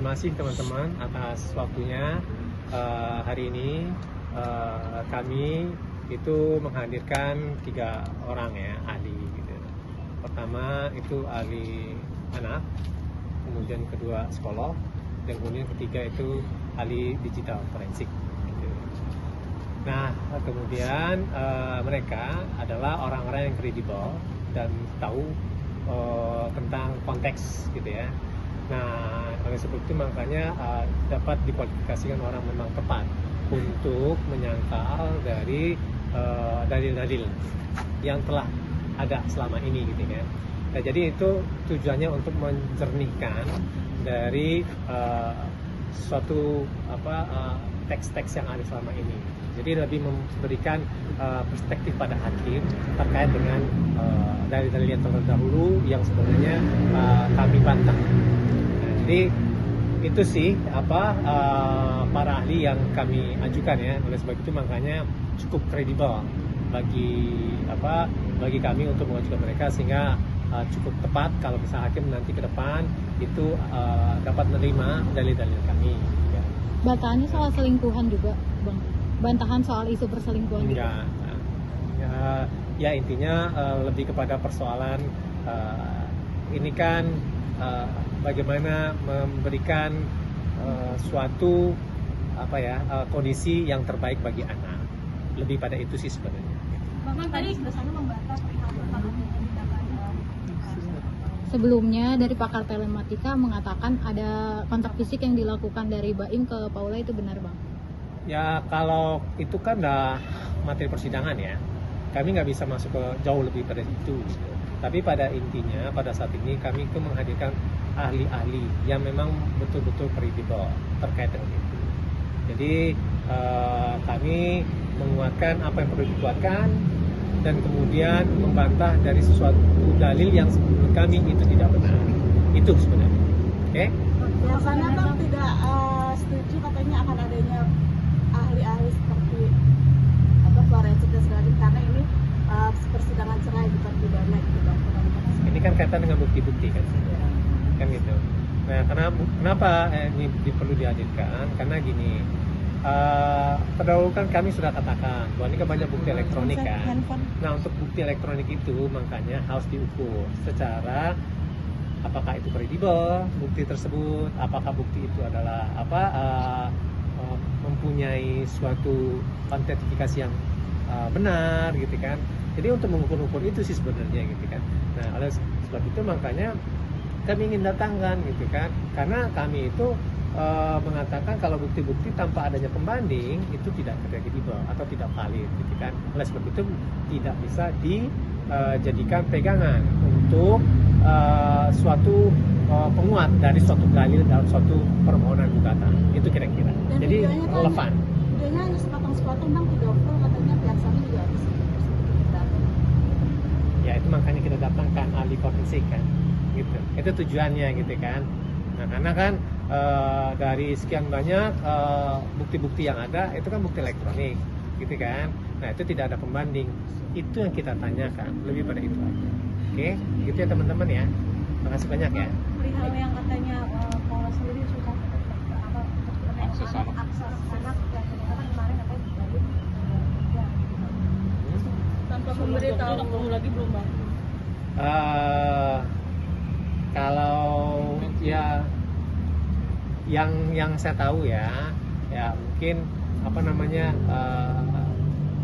terima kasih teman-teman atas waktunya. Hari ini kami itu menghadirkan 3 orang ya ahli gitu. Pertama itu ahli anak, kemudian kedua psikolog, dan kemudian ketiga itu ahli digital forensik gitu. Nah, kemudian mereka adalah orang-orang yang kredibel dan tahu tentang konteks gitu ya. Nah, oleh sebab itu makanya dapat dikualifikasikan orang memang tepat untuk menyangkal dari dalil-dalil yang telah ada selama ini gitu kan. Nah, jadi itu tujuannya untuk menjernihkan dari suatu teks-teks yang ada selama ini. Jadi lebih memberikan perspektif pada hakim terkait dengan dalil-dalil yang terdahulu yang sebenarnya kami bantah. Nah, jadi itu sih para ahli yang kami ajukan ya. Oleh sebab itu makanya cukup kredibel bagi kami untuk mengajukan mereka, sehingga cukup tepat kalau misalnya hakim nanti ke depan itu dapat menerima dalil-dalil kami. Ya. Bantahannya soal selingkuhan juga, Bang. Bantahan soal isu perselingkuhan juga. Ya intinya lebih kepada persoalan ini kan bagaimana memberikan suatu kondisi yang terbaik bagi anak. Lebih pada itu sih sebenarnya. Bang tadi bersama membantah perihal Sebelumnya dari pakar telematika mengatakan ada kontak fisik yang dilakukan dari Baim ke Paula, itu benar, Bang? Ya kalau itu kan udah materi persidangan ya, kami nggak bisa masuk ke jauh lebih pada itu gitu. Tapi pada intinya pada saat ini kami itu menghadirkan ahli-ahli yang memang betul-betul kredibel terkait dengan itu. Jadi kami menguatkan apa yang perlu dikuatkan dan kemudian membantah dari sesuatu dalil yang menurut kami itu tidak benar. Itu sebenarnya. Oke? Biasanya Bang tidak setuju katanya akan adanya ahli-ahli seperti forensik dan sebagainya karena ini persidangan cerai bukan pidana gitu Bang. Ini kan kaitan dengan bukti-bukti kan, kan gitu. Nah, kenapa ini perlu dihadirkan? Karena gini, terdahulu kan kami sudah katakan bahwa ini kan banyak bukti elektronik kan. Nah, untuk bukti elektronik itu makanya harus diukur secara apakah itu kredibel bukti tersebut, apakah bukti itu adalah mempunyai suatu autentifikasi yang benar gitu kan. Jadi untuk mengukur-ukur itu sih sebenarnya gitu kan. Nah, oleh sebab itu makanya kami ingin datangkan gitu kan, karena kami itu mengatakan kalau bukti-bukti tanpa adanya pembanding itu tidak kredibel atau tidak valid gitu kan. Oleh sebab itu tidak bisa dijadikan pegangan untuk suatu penguat dari suatu dalil dalam suatu permohonan gugatan. Itu kira-kira. Jadi relevan. Videonya hanya sepotong-sepotong Bang, video full katanya pihak kami juga habis. Ya itu makanya kita datangkan ahli forensik kan, gitu. Itu tujuannya gitu kan. Nah karena kan dari sekian banyak bukti-bukti yang ada itu kan bukti elektronik, gitu kan. Nah itu tidak ada pembanding. Itu yang kita tanyakan, lebih pada itu aja. Oke, gitu ya teman-teman ya. Makasih banyak ya. Perihal yang katanya Paula sendiri suka akses anak yang kemarin apa dari tanpa memberitahu lagi belum Bang? Kalau ya yang saya tahu ya mungkin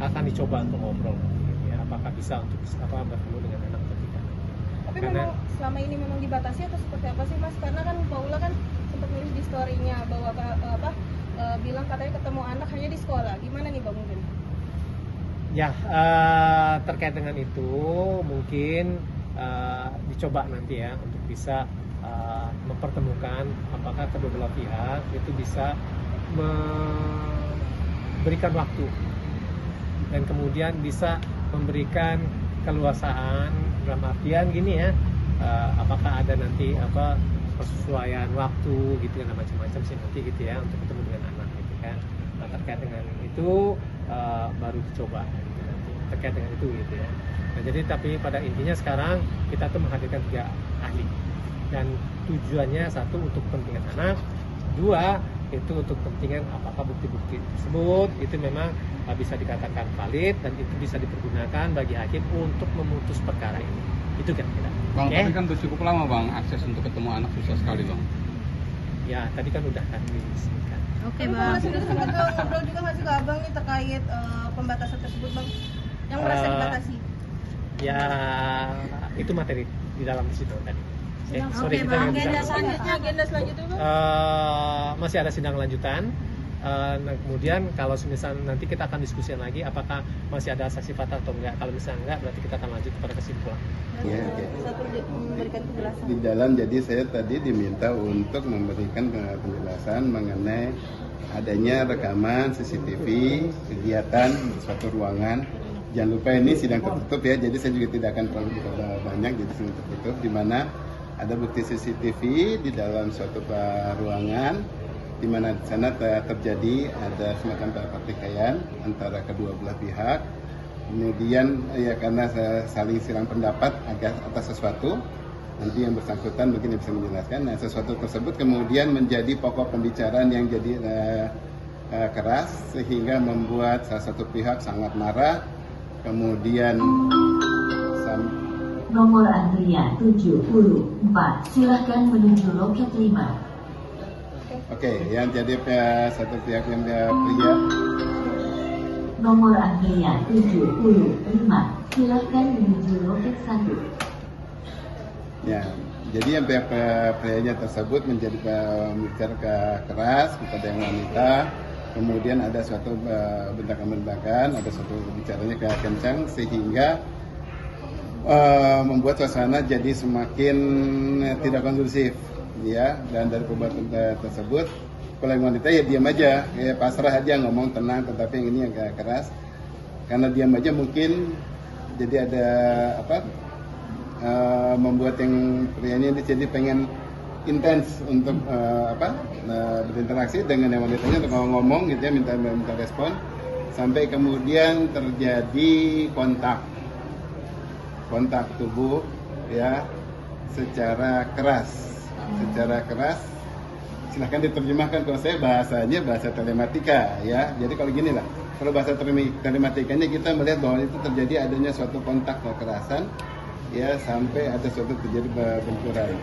akan dicoba untuk ngobrol ya, apakah bisa untuk bertemu dengan anak atau tidak. Tapi memang selama ini memang dibatasi atau seperti apa sih Mas? Karena kan Paula kan sempat nulis di story-nya bahwa bilang katanya ketemu anak hanya di sekolah. Gimana nih Bang mungkin? Ya, terkait dengan itu mungkin dicoba nanti ya untuk bisa mempertemukan apakah kedua belah pihak itu bisa memberikan waktu dan kemudian bisa memberikan keluasaan dalam artian gini ya, apakah ada nanti persesuaian waktu gitu kan, macam-macam sih nanti gitu ya untuk ketemu dengan anak gitu kan. Nah, terkait dengan itu baru dicoba gitu, nanti terkait dengan itu gitu ya. Nah, jadi tapi pada intinya sekarang kita tuh menghadirkan 3 ahli dan tujuannya satu untuk kepentingan anak, kedua itu untuk kepentingan apakah bukti-bukti tersebut itu memang bisa dikatakan valid dan itu bisa dipergunakan bagi hakim untuk memutus perkara ini. Itu kira-kira. Bang, Oke? tapi kan cukup lama Bang, akses untuk ketemu anak susah sekali Bang. Ya, tadi kan udah kan disebutkan. Oke Tapi bang. masih sempat ngobrol juga nggak sih ke abang nih terkait pembatasan tersebut bang, yang merasa dibatasi? Ya, itu materi di dalam situ tadi. Oke, kita Bang. nggak bisa. Agenda selanjutnya bang? Masih ada sidang lanjutan. Nah, kemudian kalau misalnya nanti kita akan diskusikan lagi apakah masih ada saksi fakta atau enggak. Kalau misalnya enggak, berarti kita akan lanjut pada kesimpulan. Ya, oke. Satu memberikan penjelasan. Di dalam, jadi saya tadi diminta untuk memberikan penjelasan mengenai adanya rekaman CCTV kegiatan di suatu ruangan. Jangan lupa ini sidang tertutup ya, jadi saya juga tidak akan terlalu banyak, jadi sidang tertutup di mana ada bukti CCTV di dalam suatu ruangan di mana di sana terjadi ada semacam pertikaian antara kedua belah pihak. Kemudian ya karena saling silang pendapat atas sesuatu, nanti yang bersangkutan mungkin bisa menjelaskan. Nah, sesuatu tersebut kemudian menjadi pokok pembicaraan yang jadi keras sehingga membuat salah satu pihak sangat marah. Kemudian Nomor antrian 74, silahkan menuju loket 5. Oke, yang jadi satu pihak yang pria. Nomor antrian 75, silahkan menuju loket 1. Ya, jadi yang pihak prianya tersebut menjadi bicara keras kepada yang wanita. Kemudian ada suatu bentakan-bentakan, ada suatu bicaranya kencang sehingga membuat suasana jadi semakin tidak kondusif, ya. Dan dari perbuatan tersebut, kalau yang wanita ya diam aja, ya pasrah aja ngomong tenang. Tetapi yang ini yang keras, karena diam aja mungkin jadi ada membuat yang prianya ini jadi pengen intens untuk berinteraksi dengan yang wanitanya untuk ngomong gitu ya, minta respon, sampai kemudian terjadi kontak tubuh ya secara keras. Silahkan diterjemahkan, kalau saya bahasanya bahasa telematika ya. Jadi kalau gini lah, kalau bahasa telematikanya kita melihat bahwa itu terjadi adanya suatu kontak kekerasan ya, sampai ada suatu terjadi benturan.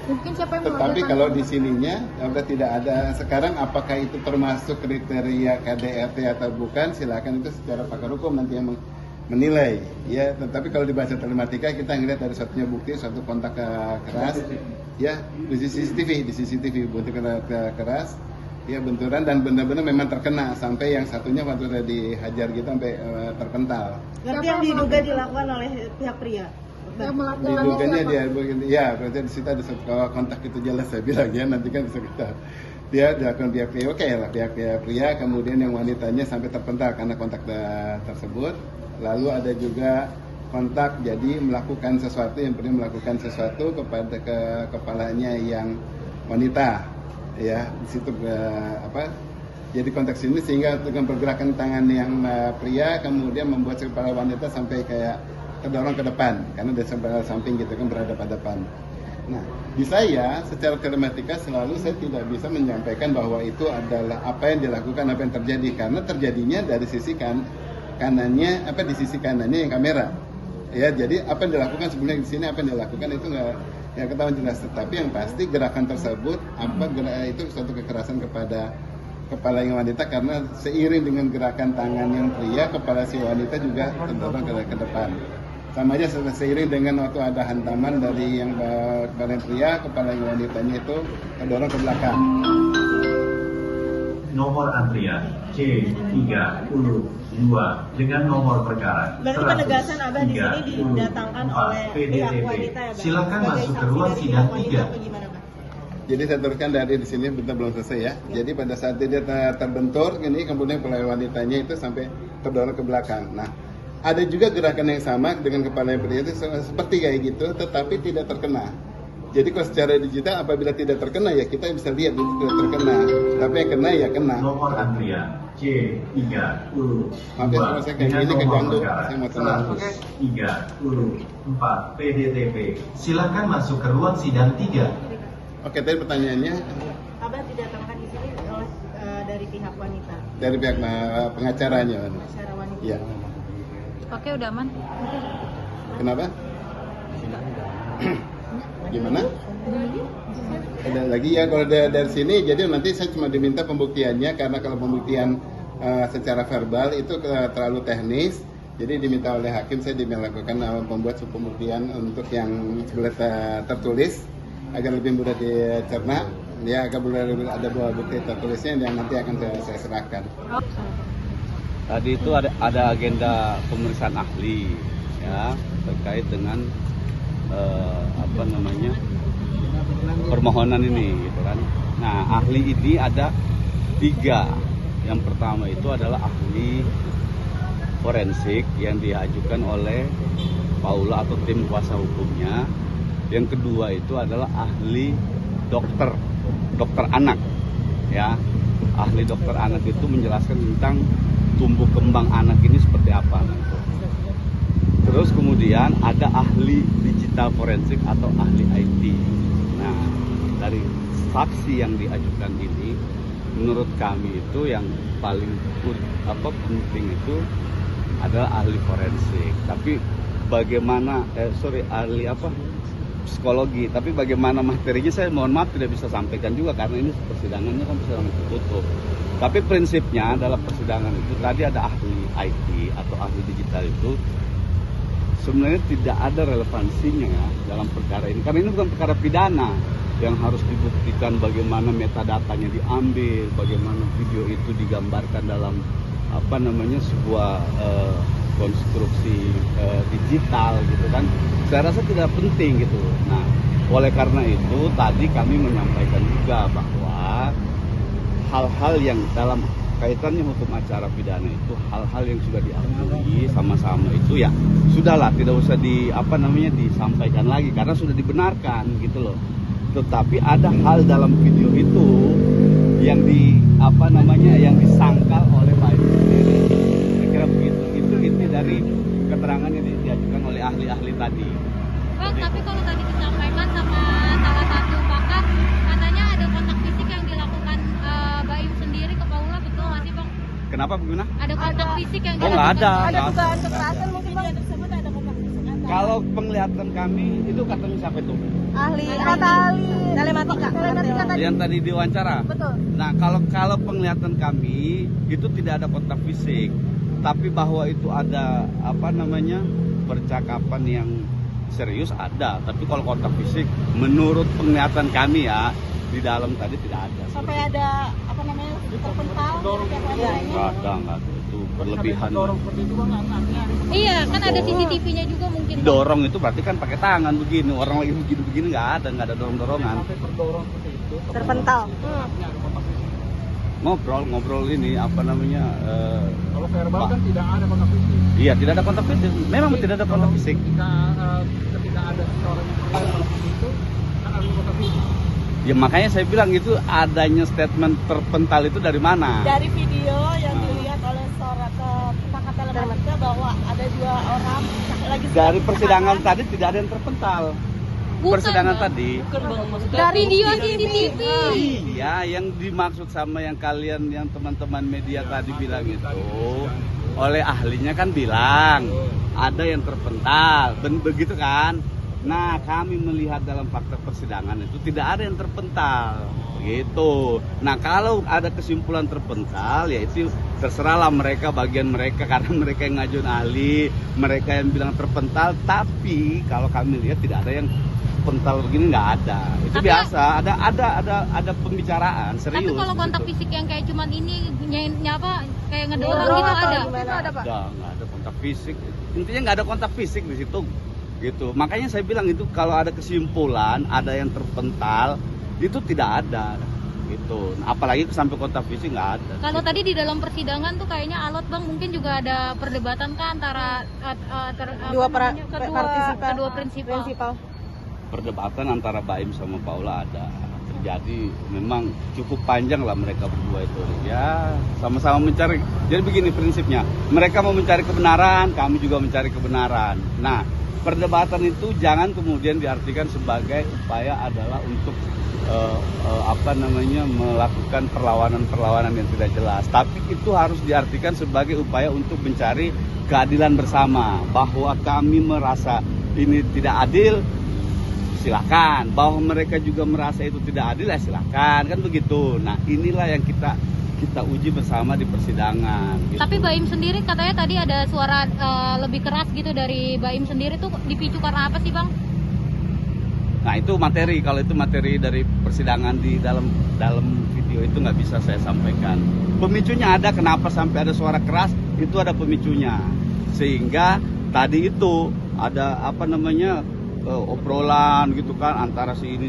Mungkin siapa yang Tetapi melakukan- kalau di sininya sudah tidak ada sekarang, apakah itu termasuk kriteria KDRT atau bukan, silakan itu secara pakar hukum nanti yang menilai ya. Tetapi kalau di bahasa telematika kita ngelihat dari satunya bukti suatu kontak keras ya di CCTV bentuk keras ya, benturan dan benar-benar memang terkena sampai yang satunya waktu udah dihajar gitu sampai terpental. Berarti yang diduga dilakukan oleh pihak pria. Yang melakukan Diduganya siapa? ya berarti di situ ada kalau kontak itu jelas saya bilang ya, nanti kan bisa kita dia dilakukan pihak pria, oke lah pihak pria, kemudian yang wanitanya sampai terpental karena kontak tersebut. Lalu ada juga kontak jadi melakukan sesuatu, yang pernah melakukan sesuatu kepada kepalanya yang wanita ya, di situ jadi konteks ini sehingga dengan pergerakan tangan yang pria kemudian membuat si kepala wanita sampai kayak terdorong ke depan karena dari sebelah samping gitu kan, berhadapan-hadapan. Nah, di saya secara telematika selalu saya tidak bisa menyampaikan bahwa itu adalah apa yang dilakukan, apa yang terjadi, karena terjadinya dari sisi kanannya, di sisi kanannya yang kamera. Ya, jadi apa yang dilakukan sebenarnya di sini, apa yang dilakukan itu nggak ketahuan jelas. Tetapi yang pasti gerakan tersebut itu suatu kekerasan kepada kepala yang wanita, karena seiring dengan gerakan tangan yang pria, kepala si wanita juga terdorong ke depan. Sama aja seiring dengan waktu ada hantaman dari yang kepala yang pria, kepala yang wanitanya itu terdorong ke belakang. Nomor antrian C32 dengan nomor perkara. Berarti penegasan Abah di sini didatangkan oleh pihak wanita ya, Bang? Silakan Sebagai masuk ke saksi ruang dari sidang pihak wanita 3. atau gimana, Bang? Jadi saya teruskan dari di sini, bentar belum selesai ya. Jadi pada saat dia terbentur ini, kemudian kepala wanitanya itu sampai terdorong ke belakang. Nah, ada juga gerakan yang sama dengan kepala yang pria itu seperti kayak gitu, tetapi tidak terkena. Jadi kalau secara digital apabila tidak terkena ya kita bisa lihat itu tidak terkena, tapi yang kena ya kena. Nomor antrian C32 Maaf ya, saya kayak dengan gini nomor keganggu, perkara saya mau tenang. 134 PDTP. Silakan masuk ke ruang sidang 3. Oke, tadi pertanyaannya Abah dari pihak pengacaranya. Secara wanita. Iya. Oke, udah aman. Kenapa? Gimana? Ada lagi ya kalau dari sini, jadi nanti saya cuma diminta pembuktiannya karena kalau pembuktian secara verbal itu terlalu teknis, jadi diminta oleh hakim saya melakukan membuat pembuktian untuk yang tertulis agar lebih mudah dicerna, ya agar ada bukti tertulisnya yang nanti akan saya serahkan. Tadi itu ada agenda pemeriksaan ahli ya terkait dengan permohonan ini gitu kan. Nah, ahli ini ada 3. Yang pertama itu adalah ahli forensik yang diajukan oleh Paula atau tim kuasa hukumnya. Yang kedua itu adalah ahli dokter anak ya. Ahli dokter anak itu menjelaskan tentang tumbuh kembang anak ini seperti apa. Terus kemudian ada ahli digital forensik atau ahli IT. Nah, dari saksi yang diajukan ini, menurut kami itu yang paling penting itu adalah ahli forensik. Tapi bagaimana ahli psikologi. Tapi bagaimana materinya saya mohon maaf tidak bisa sampaikan juga karena ini persidangannya kan persidangan tertutup. Tapi prinsipnya dalam persidangan itu tadi ada ahli IT atau ahli digital itu sebenarnya tidak ada relevansinya ya dalam perkara ini. Karena ini bukan perkara pidana yang harus dibuktikan bagaimana metadatanya diambil, bagaimana video itu digambarkan dalam sebuah konstruksi digital gitu kan. Saya rasa tidak penting gitu. Nah, oleh karena itu tadi kami menyampaikan juga bahwa hal-hal yang dalam kaitannya hukum acara pidana itu hal-hal yang sudah diakui sama-sama itu ya sudahlah, tidak usah disampaikan lagi karena sudah dibenarkan gitu loh. Tetapi ada hal dalam video itu yang yang disangkal oleh Pak Ibu sendiri. Saya kira begitu. Itu inti dari keterangan yang diajukan oleh ahli-ahli tadi. Pak, tapi kalau tadi disampaikan sama salah satu pakar, katanya ada kontak fisik yang dilakukan Baim sendiri ke Paula, betul nggak sih Bang? Kenapa bagaimana? Ada kontak fisik yang Oh nggak ada. Ada dugaan kekerasan mungkin Bang? Tersebut ada kontak fisik antara Kalau penglihatan kami itu katanya siapa itu? Ahli telematika tadi. Yang tadi diwawancara. Betul. Nah, kalau penglihatan kami itu tidak ada kontak fisik, tapi bahwa itu ada percakapan yang serius ada. Tapi kalau kontak fisik, menurut penglihatan kami ya di dalam tadi tidak ada. sampai ada terpental Nggak ada itu berlebihan. Iya, kan ada CCTV-nya juga mungkin. Bang. Dorong itu berarti kan pakai tangan begini, orang lagi begini nggak ada dorong-dorongan. Terpental. Ngobrol ini Kalau verbal kan tidak ada kontak fisik. Iya, tidak ada kontak fisik. Memang tidak ada kontak fisik. Ketika ada seorang yang itu kan ada kontak fisik. Ya makanya saya bilang itu adanya statement terpental itu dari mana? dari video yang dilihat oleh seorang pakar telematika bahwa ada 2 orang lagi Dari persidangan tadi tidak ada yang terpental. Bukan, Persidangan Bang. tadi. Dari video CCTV. Iya, yang dimaksud sama yang kalian, yang teman-teman media tadi bilang itu, oleh ahlinya kan bilang ada yang terpental, begitu kan? Nah, kami melihat dalam fakta persidangan itu tidak ada yang terpental, gitu. Nah, kalau ada kesimpulan terpental, ya itu terserahlah mereka, bagian mereka, karena mereka yang ngajuin ahli, mereka yang bilang terpental. Tapi kalau kami lihat tidak ada yang pental begini, nggak ada. Itu Tapi, biasa. Ada pembicaraan serius. Tapi kalau kontak gitu. fisik yang kayak cuman ini kayak ngedorong gitu ada. Nggak ada kontak fisik. Intinya nggak ada kontak fisik di situ. Gitu. Makanya saya bilang itu kalau ada kesimpulan, ada yang terpental, itu tidak ada. Gitu. Nah, apalagi sampai kontak fisik nggak ada. Kalau tadi di dalam persidangan tuh kayaknya alot Bang, mungkin juga ada perdebatan kan antara kedua prinsipal. Perdebatan antara Baim sama Paula ada terjadi, memang cukup panjang lah mereka berdua itu ya, sama-sama mencari. Jadi begini prinsipnya, mereka mau mencari kebenaran, kami juga mencari kebenaran. Nah, perdebatan itu jangan kemudian diartikan sebagai upaya adalah untuk melakukan perlawanan yang tidak jelas. Tapi itu harus diartikan sebagai upaya untuk mencari keadilan bersama. Bahwa kami merasa ini tidak adil, silakan. Bahwa mereka juga merasa itu tidak adil, ya silakan. Kan begitu. Nah, inilah yang kita uji bersama di persidangan. Gitu. Tapi Baim sendiri katanya tadi ada suara lebih keras gitu dari Baim sendiri tuh dipicu karena apa sih, Bang? Nah, itu materi. Kalau itu materi dari persidangan di dalam video itu nggak bisa saya sampaikan. Pemicunya ada, kenapa sampai ada suara keras, itu ada pemicunya. Sehingga tadi itu ada obrolan gitu kan antara sini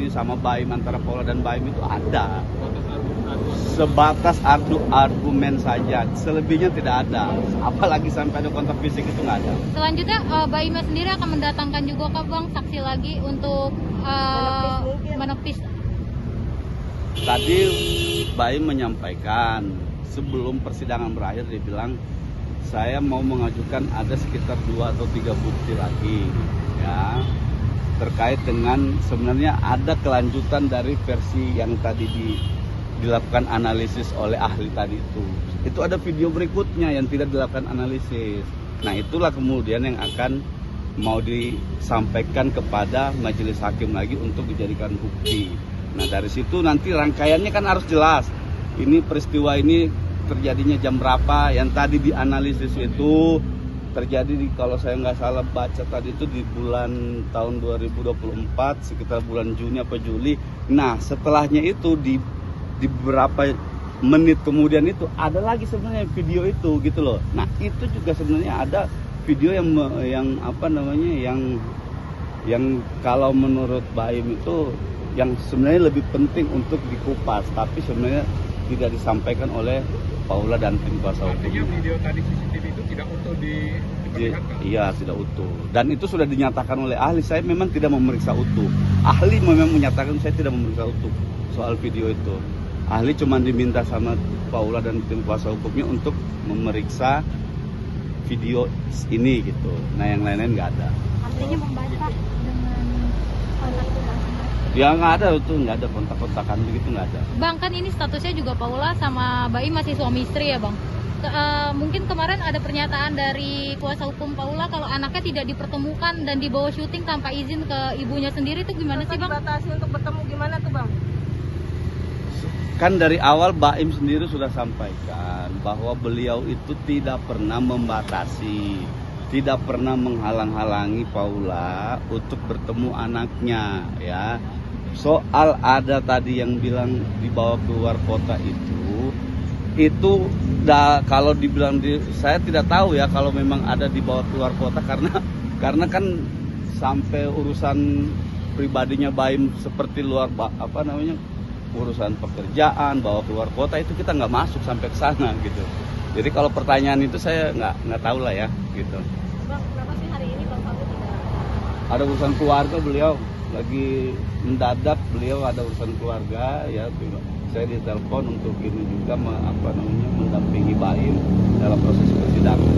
sama Baim, antara Paula dan Baim itu ada. Sebatas argumen saja, selebihnya tidak ada. Apalagi sampai ada kontak fisik itu nggak ada. Selanjutnya Baimnya sendiri akan mendatangkan juga ke Bang saksi lagi untuk menepis. Tadi Baim menyampaikan sebelum persidangan berakhir, dia bilang saya mau mengajukan ada sekitar 2 atau 3 bukti lagi, ya, terkait dengan sebenarnya ada kelanjutan dari versi yang tadi dilakukan analisis oleh ahli tadi itu. Itu ada video berikutnya yang tidak dilakukan analisis. Nah, itulah kemudian yang akan mau disampaikan kepada majelis hakim lagi untuk dijadikan bukti. Nah, dari situ nanti rangkaiannya kan harus jelas. Ini peristiwa ini terjadinya jam berapa, yang tadi dianalisis itu terjadi kalau saya nggak salah baca tadi itu di bulan tahun 2024 sekitar bulan Juni apa Juli. Nah, setelahnya itu di beberapa menit kemudian itu ada lagi sebenarnya video itu gitu loh. Nah, itu juga sebenarnya ada video yang kalau menurut Baim itu yang sebenarnya lebih penting untuk dikupas, tapi sebenarnya tidak disampaikan oleh Paula dan tim kuasa hukum. Artinya video tadi CCTV itu tidak utuh diperlihatkan? Iya, tidak utuh. Dan itu sudah dinyatakan oleh ahli. Saya memang tidak memeriksa utuh. Ahli memang menyatakan saya tidak memeriksa utuh soal video itu. Ahli cuma diminta sama Paula dan tim kuasa hukumnya untuk memeriksa video ini gitu. Nah, yang lain-lain nggak ada. Artinya membantah dengan kontak itu? Ya nggak ada itu, nggak ada kontak-kontakan begitu, nggak ada. Bang, kan ini statusnya juga Paula sama Baim masih suami istri ya, Bang. Mungkin kemarin ada pernyataan dari kuasa hukum Paula kalau anaknya tidak dipertemukan dan dibawa syuting tanpa izin ke ibunya sendiri, itu gimana sih, Bang? Dibatasi untuk bertemu gimana tuh, Bang? Kan dari awal Baim sendiri sudah sampaikan bahwa beliau itu tidak pernah membatasi, tidak pernah menghalang-halangi Paula untuk bertemu anaknya, ya. Soal ada tadi yang bilang dibawa keluar kota itu kalau dibilang saya tidak tahu ya kalau memang ada dibawa keluar kota karena kan sampai urusan pribadinya Baim seperti urusan pekerjaan, bawa keluar kota itu kita nggak masuk sampai ke sana gitu. Jadi kalau pertanyaan itu saya nggak tahu lah ya gitu. Bang, kenapa sih hari ini Bang Fabi tidak? Ada urusan keluarga, beliau lagi mendadak, beliau ada urusan keluarga ya. Saya ditelepon untuk ini juga mendampingi Baim dalam proses persidangan.